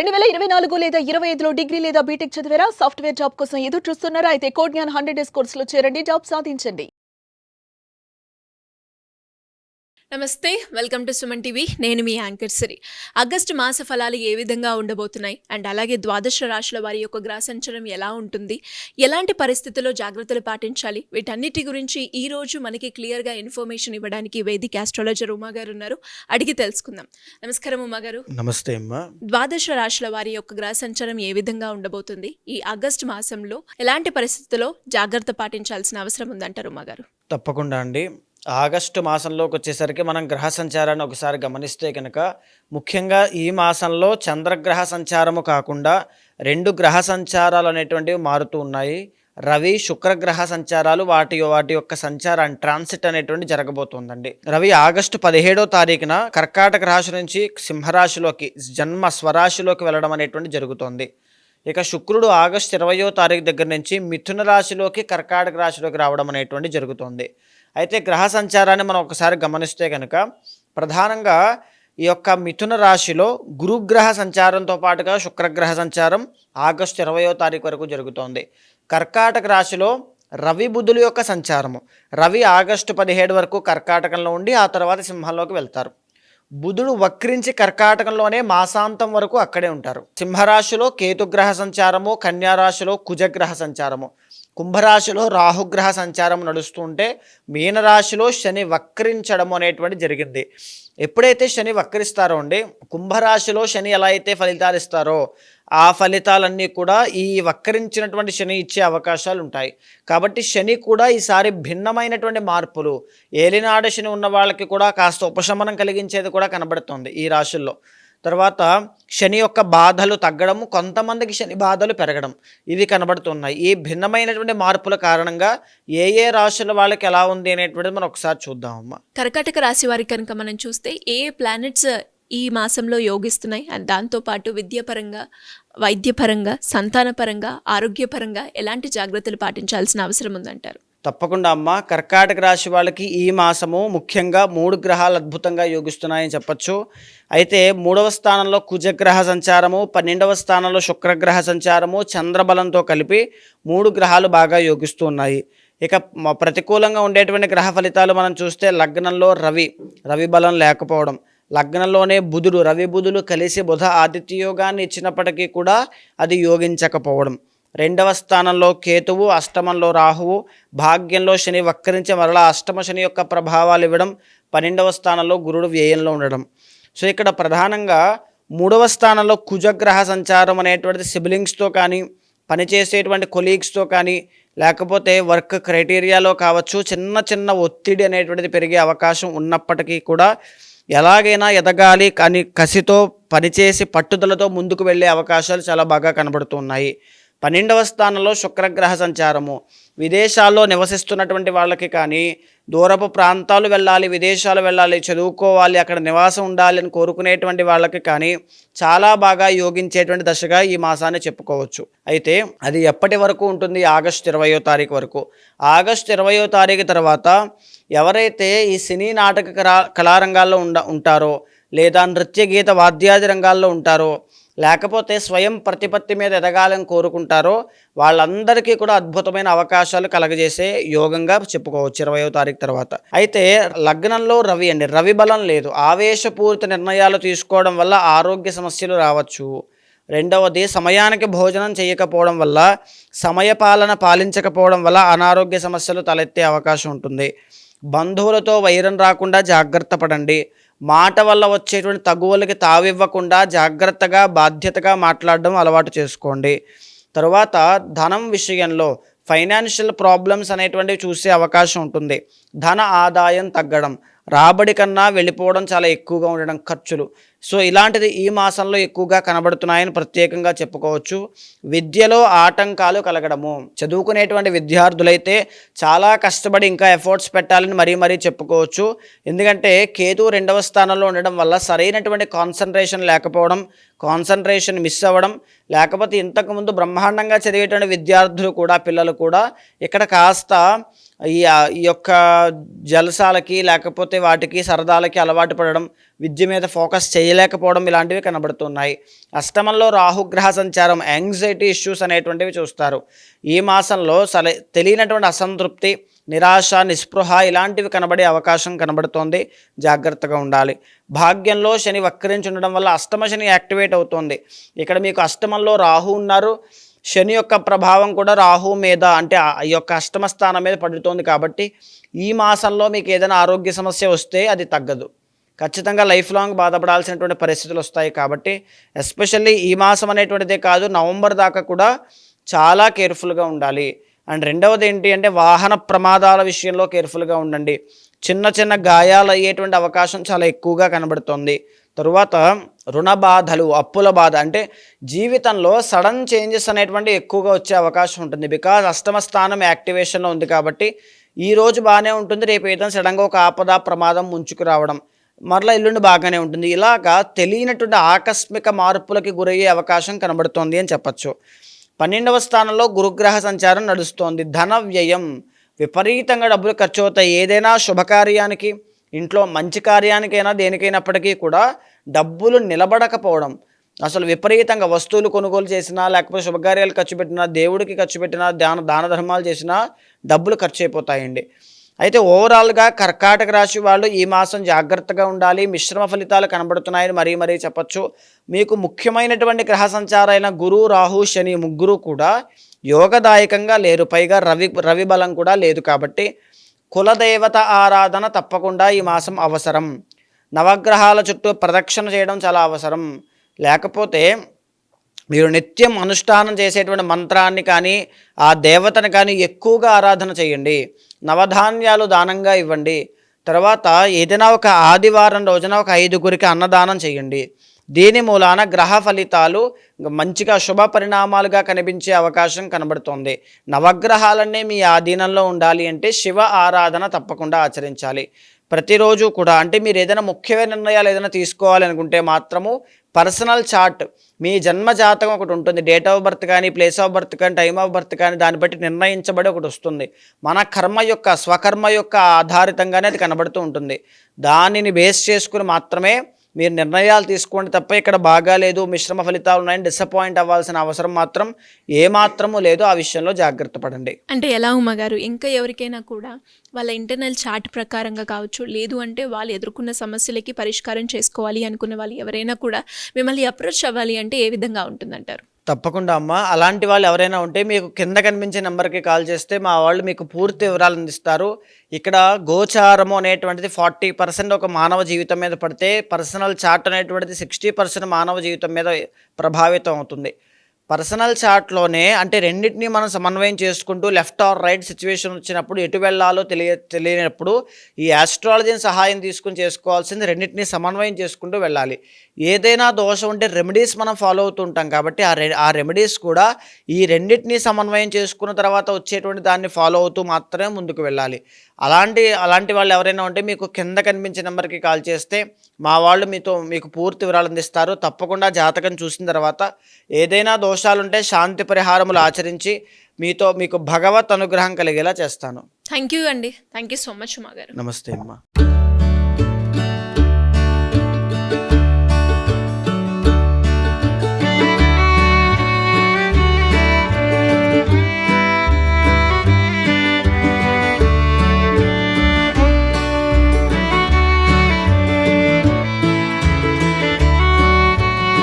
2024 లేదా 25లో డిగ్రీ లేదా బీటెక్ చదివారా? సాఫ్ట్‌వేర్ జాబ్ కోసం ఎదురు చూస్తున్నారా? అయితే కోడ్ జ్ఞాన్ 100 డేస్ కోర్సులో చేరండి, జాబ్ సాధించండి. నమస్తే, వెల్కమ్ టు సుమన్ టీవీ. నేను మీ యాంకర్ సిరి. ఆగస్టు మాస ఫలాలు ఏ విధంగా ఉండబోతున్నాయి అండ్ అలాగే ద్వాదశ రాశుల వారి యొక్క గ్రహ సంచారం ఎలా ఉంటుంది, ఎలాంటి పరిస్థితుల్లో జాగ్రత్తలు పాటించాలి, వీటన్నిటి గురించి ఈ రోజు మనకి క్లియర్గా ఇన్ఫర్మేషన్ ఇవ్వడానికి వేదిక ఆస్ట్రాలజర్ ఉమా గారు ఉన్నారు. అడిగి తెలుసుకుందాం. నమస్కారం ఉమా గారు. నమస్తే అమ్మా. ద్వాదశ రాశుల వారి యొక్క గ్రహ సంచారం ఏ విధంగా ఉండబోతుంది, ఈ ఆగస్టు మాసంలో ఎలాంటి పరిస్థితుల్లో జాగ్రత్త పాటించాల్సిన అవసరం ఉందంటారు ఉమా గారు? తప్పకుండా అండి. ఆగస్టు మాసంలోకి వచ్చేసరికి మనం గ్రహ సంచారాన్ని ఒకసారి గమనిస్తే కనుక ముఖ్యంగా ఈ మాసంలో చంద్రగ్రహ సంచారము కాకుండా 2 గ్రహ సంచారాలు అనేటువంటివి మారుతూ ఉన్నాయి. రవి శుక్రగ్రహ సంచారాలు వాటి యొక్క సంచారాన్ని ట్రాన్సిట్ అనేటువంటి జరగబోతుందండి. రవి ఆగస్టు 17వ తారీఖున కర్కాటక రాశి నుంచి సింహరాశిలోకి జన్మ స్వరాశిలోకి వెళ్ళడం అనేటువంటి జరుగుతోంది. ఇక శుక్రుడు ఆగస్టు 20వ తారీఖు దగ్గర నుంచి మిథున రాశిలోకి కర్కాటక రాశిలోకి రావడం అనేటువంటి జరుగుతోంది. అయితే గ్రహ సంచారాన్ని మనం ఒకసారి గమనిస్తే కనుక ప్రధానంగా ఈ యొక్క మిథున రాశిలో గురుగ్రహ సంచారంతో పాటుగా శుక్రగ్రహ సంచారం ఆగస్టు 20వ తారీఖు వరకు జరుగుతోంది. కర్కాటక రాశిలో రవి బుధుల యొక్క సంచారము. రవి ఆగస్టు 17 వరకు కర్కాటకంలో ఉండి ఆ తర్వాత సింహంలోకి వెళ్తారు. బుధుడు వక్రించి కర్కాటకంలోనే మాసాంతం వరకు అక్కడే ఉంటారు. సింహరాశిలో కేతుగ్రహ సంచారము, కన్యారాశిలో కుజగ్రహ సంచారము, కుంభరాశిలో రాహుగ్రహ సంచారం నడుస్తుంటే మీనరాశిలో శని వక్రించడం అనేటువంటి జరిగింది. ఎప్పుడైతే శని వక్రిస్తారో అండి, కుంభరాశిలో శని ఎలా అయితే ఫలితాలు ఇస్తారో ఆ ఫలితాలన్నీ కూడా ఈ వక్రించినటువంటి శని ఇచ్చే అవకాశాలు ఉంటాయి. కాబట్టి శని కూడా ఈసారి భిన్నమైనటువంటి మార్పులు, ఏలినాడ శని ఉన్న వాళ్ళకి కూడా కాస్త ఉపశమనం కలిగించేది కూడా కనబడుతుంది ఈ రాశుల్లో. తర్వాత శని యొక్క బాధలు తగ్గడము, కొంతమందికి శని బాధలు పెరగడం, ఇవి కనబడుతున్నాయి. ఈ భిన్నమైనటువంటి మార్పుల కారణంగా ఏ రాశుల వాళ్ళకి ఎలా ఉంది అనేటువంటిది మనం ఒకసారి చూద్దామమ్మా. కర్కాటక రాశి వారికి కనుక మనం చూస్తే ఏ ప్లానెట్స్ ఈ మాసంలో యోగిస్తున్నాయి అండ్ దాంతోపాటు విద్యాపరంగా, వైద్యపరంగా, సంతానపరంగా, ఆరోగ్యపరంగా ఎలాంటి జాగ్రత్తలు పాటించాల్సిన అవసరం ఉందంటారు? తప్పకుండా అమ్మ. కర్కాటక రాశి వాళ్ళకి ఈ మాసము ముఖ్యంగా 3 గ్రహాలు అద్భుతంగా యోగిస్తున్నాయని చెప్పచ్చు. అయితే 3వ స్థానంలో కుజగ్రహ సంచారము, 12వ స్థానంలో శుక్రగ్రహ సంచారము, చంద్రబలంతో కలిపి 3 గ్రహాలు బాగా యోగిస్తూ ఉన్నాయి. ఇక ప్రతికూలంగా ఉండేటువంటి గ్రహ ఫలితాలు మనం చూస్తే లగ్నంలో రవి బలం లేకపోవడం, లగ్నంలోనే బుధుడు, రవి బుధులు కలిసి బుధ ఆదిత్య యోగాన్ని ఇచ్చినప్పటికీ కూడా అది యోగించకపోవడం, 2వ స్థానంలో కేతువు, అష్టమంలో రాహువు, భాగ్యంలో శని వక్రించి మరలా అష్టమ శని యొక్క ప్రభావాలు ఇవ్వడం, 12వ స్థానంలో గురుడు వ్యయంలో ఉండడం. సో ఇక్కడ ప్రధానంగా 3వ స్థానంలో కుజగ్రహ సంచారం అనేటువంటిది సిబ్లింగ్స్తో కానీ, పనిచేసేటువంటి కొలీగ్స్తో కానీ, లేకపోతే వర్క్ క్రైటీరియాలో కావచ్చు, చిన్న ఒత్తిడి అనేటువంటిది పెరిగే అవకాశం ఉన్నప్పటికీ కూడా ఎలాగైనా ఎదగాలి కానీ కసితో పనిచేసి పట్టుదలతో ముందుకు వెళ్ళే అవకాశాలు చాలా బాగా కనబడుతున్నాయి. 12వ స్థానంలో శుక్రగ్రహ సంచారము. విదేశాల్లో నివసిస్తున్నటువంటి వాళ్ళకి కానీ, దూరపు ప్రాంతాలు వెళ్ళాలి, విదేశాలు వెళ్ళాలి, చదువుకోవాలి, అక్కడ నివాసం ఉండాలి అని కోరుకునేటువంటి వాళ్ళకి కానీ చాలా బాగా యోగించేటువంటి దశగా ఈ మాసాన్ని చెప్పుకోవచ్చు. అయితే అది ఎప్పటి వరకు ఉంటుంది? ఆగస్టు 20వ తారీఖు వరకు. ఆగస్టు 20వ తారీఖు తర్వాత ఎవరైతే ఈ సినీ నాటక కళారంగాల్లో ఉంటారో, లేదా నృత్య గీత వాద్యాది రంగాల్లో ఉంటారో, లేకపోతే స్వయం ప్రతిపత్తి మీద ఎదగాలని కోరుకుంటారో వాళ్ళందరికీ కూడా అద్భుతమైన అవకాశాలు కలగజేసే యోగంగా చెప్పుకోవచ్చు 20వ తారీఖు తర్వాత. అయితే లగ్నంలో రవి బలం లేదు. ఆవేశపూరిత నిర్ణయాలు తీసుకోవడం వల్ల ఆరోగ్య సమస్యలు రావచ్చు. 2వది సమయానికి భోజనం చేయకపోవడం వల్ల, సమయపాలన పాలించకపోవడం వల్ల అనారోగ్య సమస్యలు తలెత్తే అవకాశం ఉంటుంది. బంధువులతో వైరం రాకుండా జాగ్రత్త పడండి. మాట వల్ల వచ్చేటువంటి తగువలకి తావివ్వకుండా జాగ్రత్తగా బాధ్యతగా మాట్లాడడం అలవాటు చేసుకోండి. తరువాత ధనం విషయంలో ఫైనాన్షియల్ ప్రాబ్లమ్స్ అనేటువంటివి చూసే అవకాశం ఉంటుంది. ధన ఆదాయం తగ్గడం, రాబడి కన్నా వెళ్ళిపోవడం చాలా ఎక్కువగా ఉండడం, ఖర్చులు. సో ఇలాంటిది ఈ మాసంలో ఎక్కువగా కనబడుతున్నాయని ప్రత్యేకంగా చెప్పుకోవచ్చు. విద్యలో ఆటంకాలు కలగడము, చదువుకునేటువంటి విద్యార్థులైతే చాలా కష్టపడి ఇంకా ఎఫర్ట్స్ పెట్టాలని మరీ చెప్పుకోవచ్చు. ఎందుకంటే కేతు 2వ స్థానంలో ఉండడం వల్ల సరైనటువంటి కాన్సన్ట్రేషన్ లేకపోవడం, కాన్సన్ట్రేషన్ మిస్ అవ్వడం, లేకపోతే ఇంతకుముందు బ్రహ్మాండంగా చదివేటువంటి విద్యార్థులు కూడా, పిల్లలు కూడా ఇక్కడ కాస్త ఈ యొక్క జలసాలకి లేకపోతే వాటికి సరదాలకి అలవాటు పడడం, విద్య మీద ఫోకస్ చేయలేకపోవడం ఇలాంటివి కనబడుతున్నాయి. అష్టమంలో రాహుగ్రహ సంచారం యాంగ్జైటీ ఇష్యూస్ అనేటువంటివి చూస్తారు. ఈ మాసంలో తెలియనటువంటి అసంతృప్తి, నిరాశ, నిస్పృహ ఇలాంటివి కనబడే అవకాశం కనబడుతోంది. జాగ్రత్తగా ఉండాలి. భాగ్యంలో శని వక్రించి ఉండడం వల్ల అష్టమ శని యాక్టివేట్ అవుతోంది. ఇక్కడ మీకు అష్టమంలో రాహు ఉన్నారు. శని యొక్క ప్రభావం కూడా రాహు మీద అంటే ఈ యొక్క అష్టమ స్థానం మీద పడుతోంది. కాబట్టి ఈ మాసంలో మీకు ఏదైనా ఆరోగ్య సమస్య వస్తే అది తగ్గదు. ఖచ్చితంగా లైఫ్ లాంగ్ బాధపడాల్సినటువంటి పరిస్థితులు వస్తాయి. కాబట్టి ఎస్పెషల్లీ ఈ మాసం అనేటువంటిదే కాదు, నవంబర్ దాకా కూడా చాలా కేర్ఫుల్గా ఉండాలి. అండ్ రెండవది ఏంటి అంటే వాహన ప్రమాదాల విషయంలో కేర్ఫుల్గా ఉండండి. చిన్న చిన్న గాయాలు అయ్యేటువంటి అవకాశం చాలా ఎక్కువగా కనబడుతుంది. తరువాత రుణ బాధలు, అప్పుల బాధ, అంటే జీవితంలో సడన్ చేంజెస్ అనేటువంటి ఎక్కువగా వచ్చే అవకాశం ఉంటుంది. బికాజ్ అష్టమ స్థానం యాక్టివేషన్లో ఉంది కాబట్టి ఈరోజు బాగానే ఉంటుంది, రేపు ఏదైనా సడన్గా ఒక ఆపద ప్రమాదం ముంచుకు రావడం, మరలా ఎల్లుండి బాగానే ఉంటుంది. ఇలాగా తెలియనటువంటి ఆకస్మిక మార్పులకి గురయ్యే అవకాశం కనబడుతోంది అని చెప్పచ్చు. 12వ స్థానంలో గురుగ్రహ సంచారం నడుస్తోంది. ధన వ్యయం, విపరీతంగా డబ్బులు ఖర్చు అవుతాయి. ఏదైనా శుభకార్యానికి, ఇంట్లో మంచి కార్యానికైనా దేనికైనప్పటికీ కూడా డబ్బులు నిలబడకపోవడం, అసలు విపరీతంగా వస్తువులు కొనుగోలు చేసినా, లేకపోతే శుభకార్యాలు ఖర్చు పెట్టినా, దేవుడికి ఖర్చు పెట్టినా, దాన ధర్మాలు చేసినా డబ్బులు ఖర్చు అయిపోతాయండి. అయితే ఓవరాల్గా కర్కాటక రాశి వాళ్ళు ఈ మాసం జాగ్రత్తగా ఉండాలి. మిశ్రమ ఫలితాలు కనబడుతున్నాయని మరీ చెప్పచ్చు. మీకు ముఖ్యమైనటువంటి గ్రహ సంచారైన గురు, రాహు, శని ముగ్గురు కూడా యోగదాయకంగా లేరు. పైగా రవి బలం కూడా లేదు. కాబట్టి కులదేవత ఆరాధన తప్పకుండా ఈ మాసం అవసరం. నవగ్రహాల చుట్టూ ప్రదక్షిణ చేయడం చాలా అవసరం. లేకపోతే మీరు నిత్యం అనుష్ఠానం చేసేటువంటి మంత్రాన్ని కానీ ఆ దేవతను కానీ ఎక్కువగా ఆరాధన చేయండి. నవధాన్యాలు దానంగా ఇవ్వండి. తర్వాత ఏదైనా ఒక ఆదివారం రోజున ఒక 5గురికి అన్నదానం చేయండి. దీని మూలాన గ్రహ ఫలితాలు మంచిగా శుభ పరిణామాలుగా కనిపించే అవకాశం కనబడుతోంది. నవగ్రహాలన్నీ మీ ఆధీనంలో ఉండాలి అంటే శివ ఆరాధన తప్పకుండా ఆచరించాలి. ప్రతిరోజు కూడా అంటే మీరు ఏదైనా ముఖ్యమైన నిర్ణయాలు ఏదైనా తీసుకోవాలి అనుకుంటే మాత్రము పర్సనల్ చార్ట్, మీ జన్మ జాతకం ఒకటి ఉంటుంది. డేట్ ఆఫ్ బర్త్ కానీ, ప్లేస్ ఆఫ్ బర్త్ కానీ, టైమ్ ఆఫ్ బర్త్ కానీ, దాన్ని బట్టి నిర్ణయించబడి ఒకటి వస్తుంది. మన కర్మ యొక్క స్వకర్మ యొక్క ఆధారితంగానే అది కనబడుతూ ఉంటుంది. దానిని బేస్ చేసుకుని మాత్రమే మీరు నిర్ణయాలు తీసుకోండి తప్ప ఇక్కడ బాగాలేదు, మిశ్రమ ఫలితాలు ఉన్నాయని డిసప్పాయింట్ అవ్వాల్సిన అవసరం మాత్రం ఏమాత్రము లేదు. ఆ విషయంలో జాగ్రత్త పడండి. అంటే ఎలా ఉమ్మగారు, ఇంకా ఎవరికైనా కూడా వాళ్ళ ఇంటర్నల్ చార్ట్ ప్రకారంగా కావచ్చు, లేదు అంటే వాళ్ళు ఎదుర్కొన్న సమస్యలకి పరిష్కారం చేసుకోవాలి అనుకున్న వాళ్ళు ఎవరైనా కూడా మిమ్మల్ని అప్రోచ్ అవ్వాలి అంటే ఏ విధంగా ఉంటుందంటారు? తప్పకుండా అమ్మ. అలాంటి వాళ్ళు ఎవరైనా ఉంటే మీకు కింద కనిపించే నెంబర్కి కాల్ చేస్తే మా వాళ్ళు మీకు పూర్తి వివరాలు అందిస్తారు. ఇక్కడ గోచారము అనేటువంటిది 40% ఒక మానవ జీవితం మీద పడితే, పర్సనల్ చార్ట్ అనేటువంటిది 60% మానవ జీవితం మీద ప్రభావితం అవుతుంది. పర్సనల్ చార్ట్లోనే అంటే రెండింటినీ మనం సమన్వయం చేసుకుంటూ లెఫ్ట్ ఆర్ రైట్ సిచ్యువేషన్ వచ్చినప్పుడు ఎటు వెళ్ళాలో తెలియనప్పుడు ఈ ఆస్ట్రాలజీని సహాయం తీసుకుని చేసుకోవాల్సింది రెండింటినీ సమన్వయం చేసుకుంటూ వెళ్ళాలి. ఏదైనా దోషం ఉంటే రెమెడీస్ మనం ఫాలో అవుతూ ఉంటాం కాబట్టి ఆ రెమెడీస్ కూడా ఈ రెండింటినీ సమన్వయం చేసుకున్న తర్వాత వచ్చేటువంటి దాన్ని ఫాలో అవుతూ మాత్రమే ముందుకు వెళ్ళాలి. అలాంటి వాళ్ళు ఎవరైనా ఉంటే మీకు కింద కనిపించే నెంబర్కి కాల్ చేస్తే మా వాళ్ళు మీకు పూర్తి వివరాలు అందిస్తారు. తప్పకుండా జాతకం చూసిన తర్వాత ఏదైనా దోషాలుంటే శాంతి పరిహారములు ఆచరించి మీకు భగవత్ అనుగ్రహం కలిగేలా చేస్తాను. థ్యాంక్ యూ అండి. Thank you so much Uma గారు. నమస్తే అమ్మా.